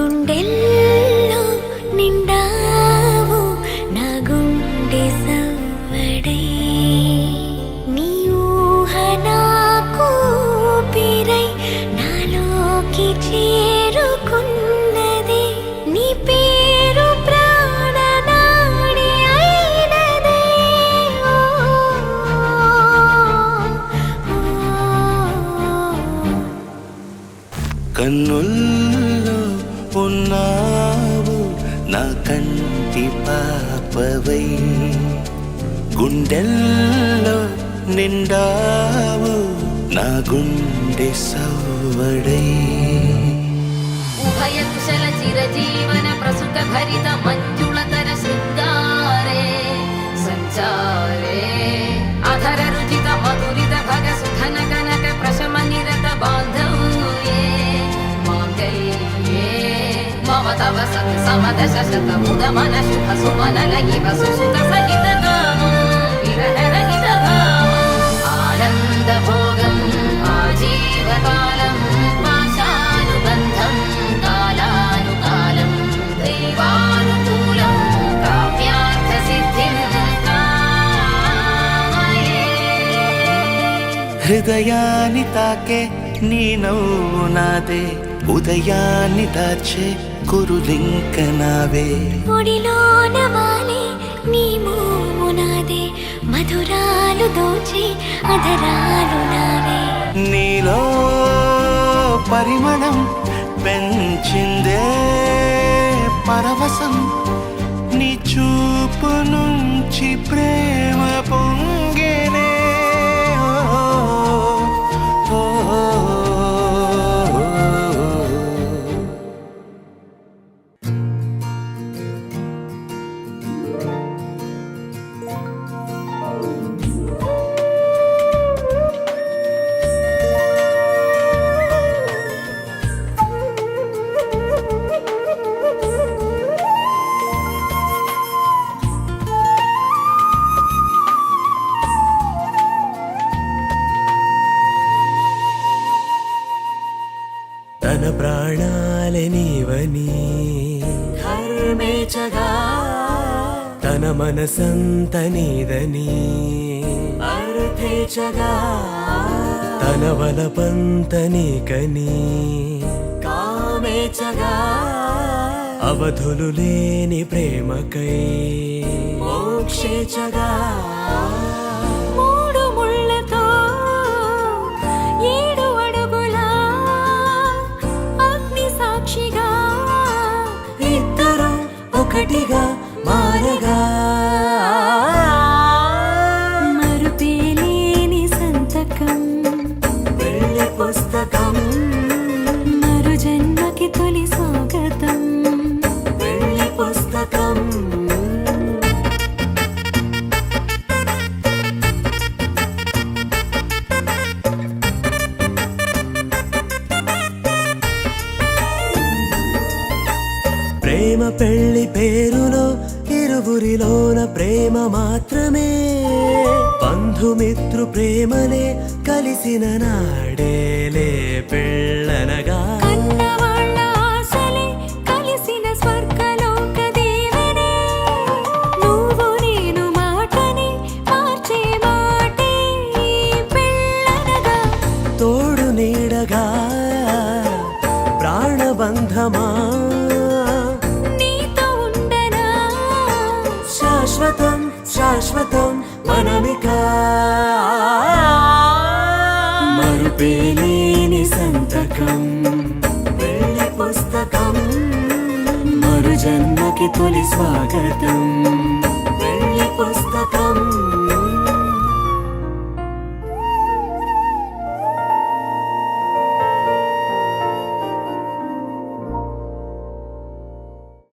గుండెల్లో నిండావు నా గుండె సవ్వడై నీ ఊహ నాకు ఊపిరై నాలోకి చేరుకున్నది నీ పేరు ప్రాణనాడి అయినదే కన్నుల్లో ఉన్నావు నా కంటి పాపవై గుండెల్లో నిండావు నా గుండె సవ్వడై ఉభయ కుశల చిరజీవన ప్రసుక భరిత మంజుళతర శృంగారే సంచారే అధర రుచిత మధురిత భగ సుధన కనక ప్రశమ నిరత బాంధవ్యే మాంగళ్యే మమ తవ సత్ సమదశ శత ముద మన శుభ సుమనల ఇవ సుసుత సహిత కామం విరహ రహిత భావం ఆనంద భోగం ఆజీవకాలం పాశానుబంధం కాలానుకాలం దైవానుకూలం కావ్యార్థ సిద్ధిం కామయే. హృదయాన్ని తాకే నీ నవ్వు నాదే ఉదయాన్ని దాచే కురులింక నావే ఒడిలోన వాలే నీ మోము నాదే మధురాలు దోచి అధరాలు నావే నీలో పరిమళం పెంచిందే పరవశం నీ చూపు నుంచి ప్రేమ పొంగేనే ఓ, ఓ, ఓ, ఓ. తన ప్రాణాలే నీవని ధర్మేచగా తన మనసంత నీదని అర్థేచగా తన వలపంత నీకని కామేచగా అవధులు లేని ప్రేమకై మోక్షేచగా మూడు ముళ్ళతో ఏడు అడుగుల అగ్ని సాక్షిగా ఇద్దరు ఒకటిగా మారగా మరుపేలేని సంతకం వెళ్ళి పుస్తకం మరు జన్మకి తొలి స్వాగతం వెళ్ళి పుస్తకం ప్రేమ పెళ్లి పేరులో ఇరువురిలోన ప్రేమ మాత్రమే బంధుమిత్రు ప్రేమలే కలిసిన నాడేలే పెళ్ళనగా కన్నవాళ్ళ ఆశలే కలిసిన స్వర్గలోక దీవెనే నువ్వు నేను మాటని మార్చే మాటే పెళ్ళనగా తోడు నీడగా ప్రాణబంధమా నీతో ఉండనా శాశ్వతం శాశ్వతం మనమిక మరుపేలేని సంతకం వెళ్ళి పుస్తకం మరు జన్మకి తొలి స్వాగతం వెళ్ళి పుస్తకం